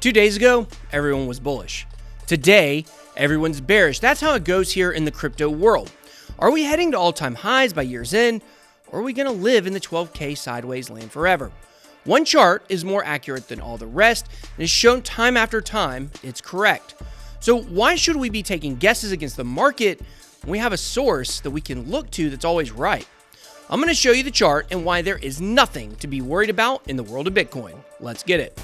2 days ago, everyone was bullish. Today, everyone's bearish. That's how it goes here in the crypto world. Are we heading to all-time highs by year's end, or are we going to live in the 12K sideways land forever? One chart is more accurate than all the rest, and has shown time after time it's correct. So why should we be taking guesses against the market when we have a source that we can look to that's always right? I'm going to show you the chart and why there is nothing to be worried about in the world of Bitcoin. Let's get it.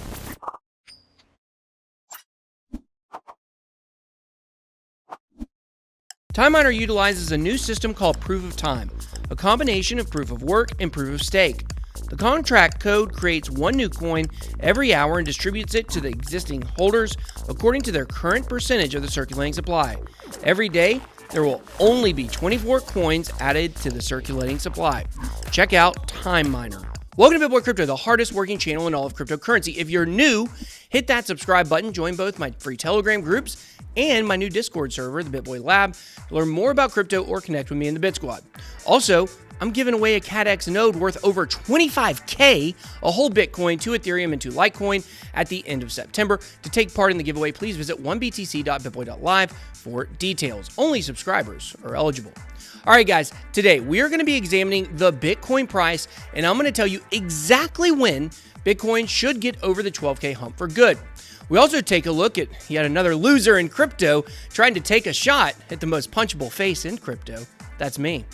Time Miner utilizes a new system called Proof of Time, a combination of proof of work and proof of stake. The contract code creates one new coin every hour and distributes it to the existing holders according to their current percentage of the circulating supply. Every day, there will only be 24 coins added to the circulating supply. Check out Time Miner. Welcome to BitBoyCrypto, the hardest working channel in all of cryptocurrency. If you're new, hit that subscribe button, join both my free Telegram groups and my new Discord server, the BitBoy.Live, to learn more about crypto or connect with me in the Bit Squad. Also, I'm giving away a CADX node worth over 25K, a whole Bitcoin, 2 Ethereum, and 2 Litecoin at the end of September. To take part in the giveaway, please visit 1BTC.BitBoy.Live for details. Only subscribers are eligible. All right, guys, today we are going to be examining the Bitcoin price, and I'm going to tell you exactly when Bitcoin should get over the 12K hump for good. We also take a look at yet another loser in crypto trying to take a shot at the most punchable face in crypto. That's me.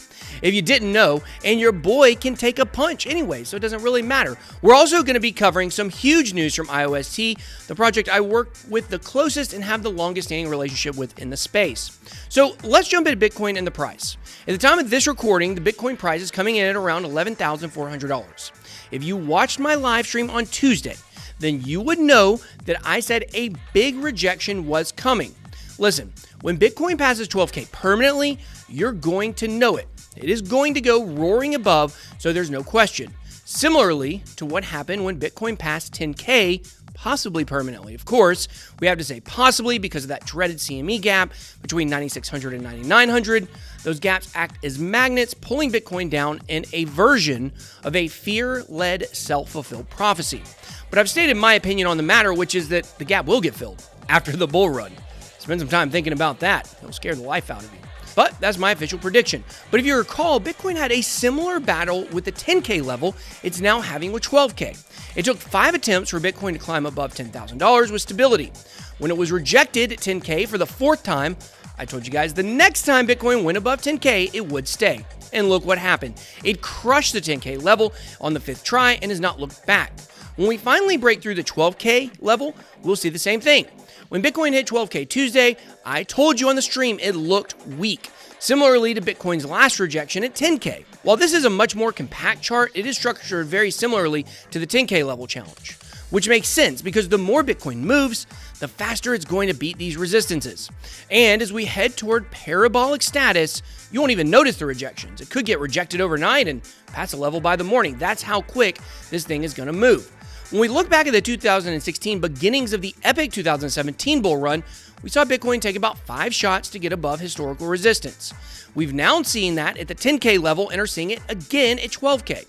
If you didn't know, and your boy can take a punch anyway, so it doesn't really matter. We're also going to be covering some huge news from IOST, the project I work with the closest and have the longest standing relationship with in the space. So let's jump into Bitcoin and the price. At the time of this recording, the Bitcoin price is coming in at around $11,400. If you watched my live stream on Tuesday, then you would know that I said a big rejection was coming. Listen, when Bitcoin passes 12K permanently, you're going to know it. It is going to go roaring above, so there's no question. Similarly to what happened when Bitcoin passed 10K, possibly permanently. Of course, we have to say possibly because of that dreaded CME gap between 9,600 and 9,900. Those gaps act as magnets, pulling Bitcoin down in a version of a fear-led self-fulfilled prophecy. But I've stated my opinion on the matter, which is that the gap will get filled after the bull run. Spend some time thinking about that. It'll scare the life out of you. But that's my official prediction. But if you recall, Bitcoin had a similar battle with the 10K level it's now having with 12K. It took 5 attempts for Bitcoin to climb above $10,000 with stability. When it was rejected at 10K for the 4th time, I told you guys the next time Bitcoin went above 10K, it would stay. And look what happened. It crushed the 10K level on the 5th try and has not looked back. When we finally break through the 12K level, we'll see the same thing. When Bitcoin hit 12K Tuesday, I told you on the stream it looked weak, similarly to Bitcoin's last rejection at 10K. While this is a much more compact chart, it is structured very similarly to the 10K level challenge, which makes sense because the more Bitcoin moves, the faster it's going to beat these resistances. And as we head toward parabolic status, you won't even notice the rejections. It could get rejected overnight and pass a level by the morning. That's how quick this thing is going to move. When we look back at the 2016 beginnings of the epic 2017 bull run, we saw Bitcoin take about 5 shots to get above historical resistance. We've now seen that at the 10K level and are seeing it again at 12K.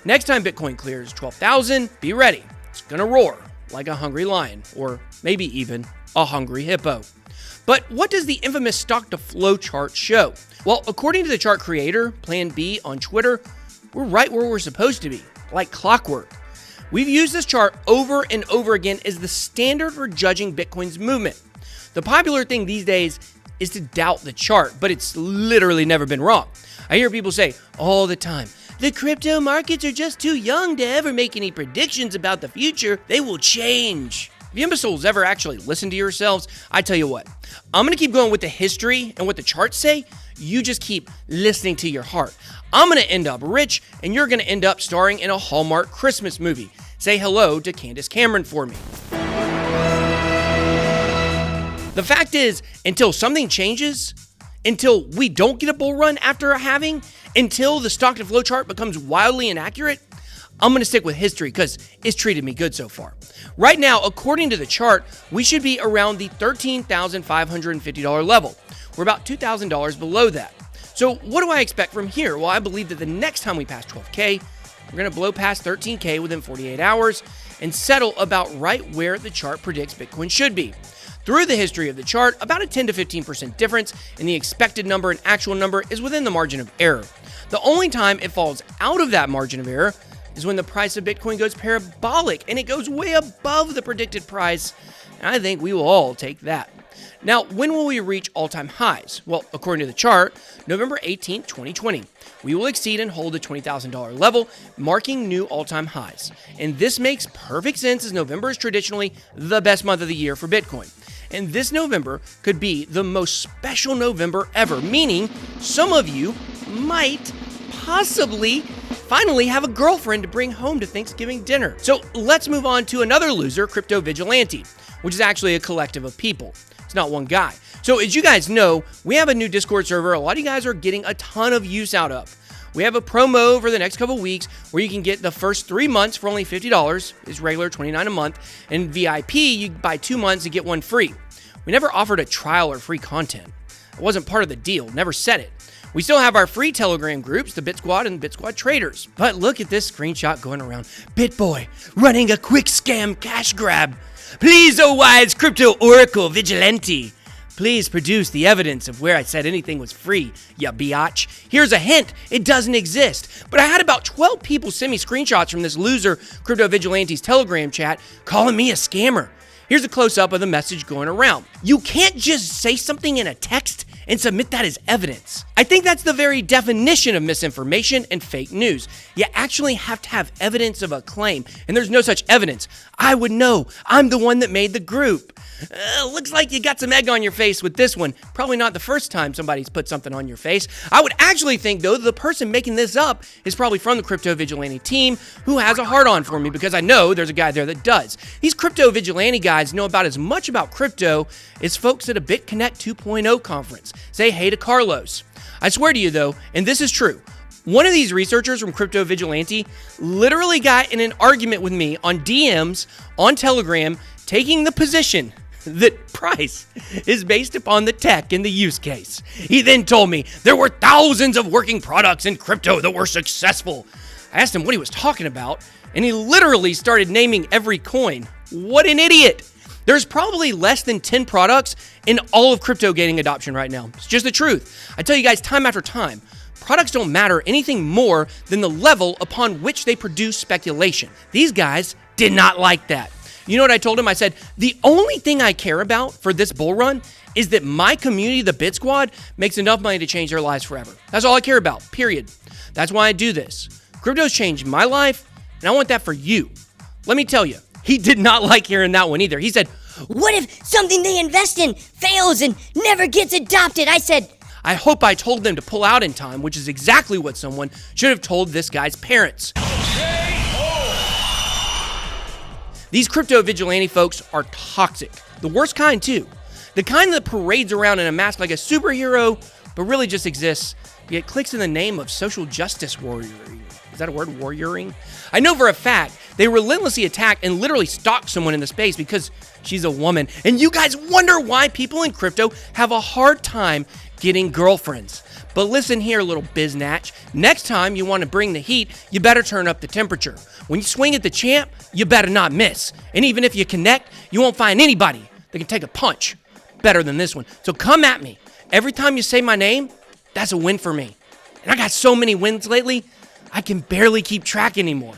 Next time Bitcoin clears 12,000, be ready. It's gonna roar like a hungry lion, or maybe even a hungry hippo. But what does the infamous stock to flow chart show? Well, according to the chart creator, Plan B on Twitter, we're right where we're supposed to be, like clockwork. We've used this chart over and over again as the standard for judging Bitcoin's movement. The popular thing these days is to doubt the chart, but it's literally never been wrong. I hear people say all the time, the crypto markets are just too young to ever make any predictions about the future. They will change. If you imbeciles ever actually listen to yourselves, I tell you what, I'm going to keep going with the history and what the charts say. You just keep listening to your heart. I'm going to end up rich, and you're going to end up starring in a Hallmark Christmas movie. Say hello to Candace Cameron for me. The fact is, until something changes, until we don't get a bull run after a halving, until the stock to flow chart becomes wildly inaccurate, I'm going to stick with history because it's treated me good so far. Right now, according to the chart, we should be around the $13,550 level. We're about $2,000 below that. So what do I expect from here? Well, I believe that the next time we pass 12K, we're going to blow past 13K within 48 hours, and settle about right where the chart predicts Bitcoin should be. Through the history of the chart, about a 10 to 15% difference in the expected number and actual number is within the margin of error. The only time it falls out of that margin of error is when the price of Bitcoin goes parabolic and it goes way above the predicted price, and I think we will all take that. Now, when will we reach all-time highs? Well, according to the chart, November 18, 2020. We will exceed and hold the $20,000 level, marking new all-time highs. And this makes perfect sense as November is traditionally the best month of the year for Bitcoin. And this November could be the most special November ever, meaning some of you might possibly finally have a girlfriend to bring home to Thanksgiving dinner. So let's move on to another loser, Crypto Vigilante, which is actually a collective of people. It's not one guy. So as you guys know, we have a new Discord server a lot of you guys are getting a ton of use out of. We have a promo for the next couple weeks where you can get the first 3 months for only $50. It's regular $29 a month. And VIP, you buy 2 months and get one free. We never offered a trial or free content. It wasn't part of the deal. Never said it. We still have our free Telegram groups, the Bit Squad and Bit Squad Traders. But look at this screenshot going around. BitBoy running a quick scam cash grab. Please, oh wise crypto oracle vigilante, please produce the evidence of where I said anything was free, ya biatch. Here's a hint, it doesn't exist. But I had about 12 people send me screenshots from this loser Crypto Vigilante's Telegram chat calling me a scammer. Here's a close-up of the message going around. You can't just say something in a text and submit that as evidence. I think that's the very definition of misinformation and fake news. You actually have to have evidence of a claim, and there's no such evidence. I would know. I'm the one that made the group. Looks like you got some egg on your face with this one. Probably not the first time somebody's put something on your face. I would actually think, though, the person making this up is probably from the Crypto Vigilante team who has a hard-on for me because I know there's a guy there that does. These Crypto Vigilante guys know about as much about crypto as folks at a BitConnect 2.0 conference. Say hey to Carlos. I swear to you, though, and this is true, one of these researchers from Crypto Vigilante literally got in an argument with me on DMs on Telegram, taking the position that price is based upon the tech and the use case. He then told me there were thousands of working products in crypto that were successful. I asked him what he was talking about, and he literally started naming every coin. What an idiot! There's probably less than 10 products in all of crypto gaining adoption right now. It's just the truth. I tell you guys time after time, products don't matter anything more than the level upon which they produce speculation. These guys did not like that. You know what I told him? I said, the only thing I care about for this bull run is that my community, the Bit Squad, makes enough money to change their lives forever. That's all I care about, period. That's why I do this. Crypto's changed my life, and I want that for you. Let me tell you, he did not like hearing that one either. He said, what if something they invest in fails and never gets adopted? I said, I hope I told them to pull out in time, which is exactly what someone should have told this guy's parents. These Crypto Vigilante folks are toxic. The worst kind, too. The kind that parades around in a mask like a superhero, but really just exists, yet clicks in the name of social justice warrioring. Is that a word, warrioring? I know for a fact they relentlessly attack and literally stalk someone in the space because she's a woman. And you guys wonder why people in crypto have a hard time getting girlfriends. But listen here, little biznatch. Next time you want to bring the heat, you better turn up the temperature. When you swing at the champ, you better not miss. And even if you connect, you won't find anybody that can take a punch better than this one. So come at me. Every time you say my name, that's a win for me. And I got so many wins lately, I can barely keep track anymore.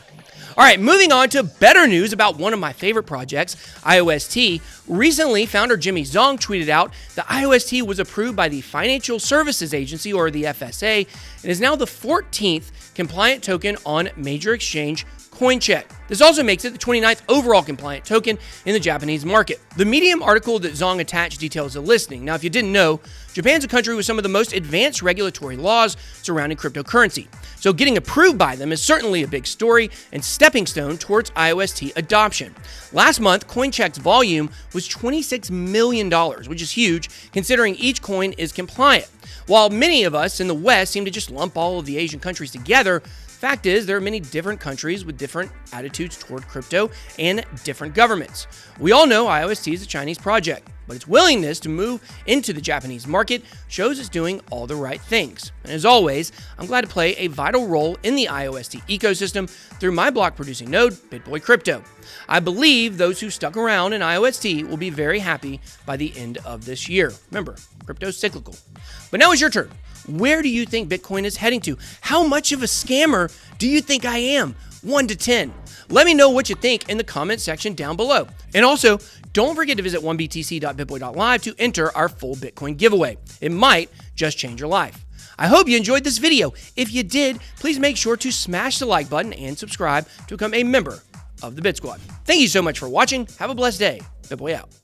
All right, moving on to better news about one of my favorite projects, IOST. Recently, founder Jimmy Zong tweeted out that IOST was approved by the Financial Services Agency, or the FSA, and is now the 14th compliant token on major exchange CoinCheck. This also makes it the 29th overall compliant token in the Japanese market. The Medium article that Zong attached details the listing. Now, if you didn't know, Japan's a country with some of the most advanced regulatory laws surrounding cryptocurrency. So getting approved by them is certainly a big story and stepping stone towards IOST adoption. Last month, CoinCheck's volume was $26 million, which is huge considering each coin is compliant. While many of us in the West seem to just lump all of the Asian countries together, fact is, there are many different countries with different attitudes toward crypto and different governments. We all know IOST is a Chinese project. but its willingness to move into the Japanese market shows it's doing all the right things. And as always, I'm glad to play a vital role in the IOST ecosystem through my block producing node, BitBoyCrypto. I believe those who stuck around in IOST will be very happy by the end of this year. Remember, crypto's cyclical. But now it's your turn. Where do you think Bitcoin is heading to? How much of a scammer do you think I am? 1 to 10. Let me know what you think in the comment section down below. And also, don't forget to visit BTC.BitBoy.Live to enter our full Bitcoin giveaway. It might just change your life. I hope you enjoyed this video. If you did, please make sure to smash the like button and subscribe to become a member of the Bit Squad. Thank you so much for watching. Have a blessed day. BitBoy out.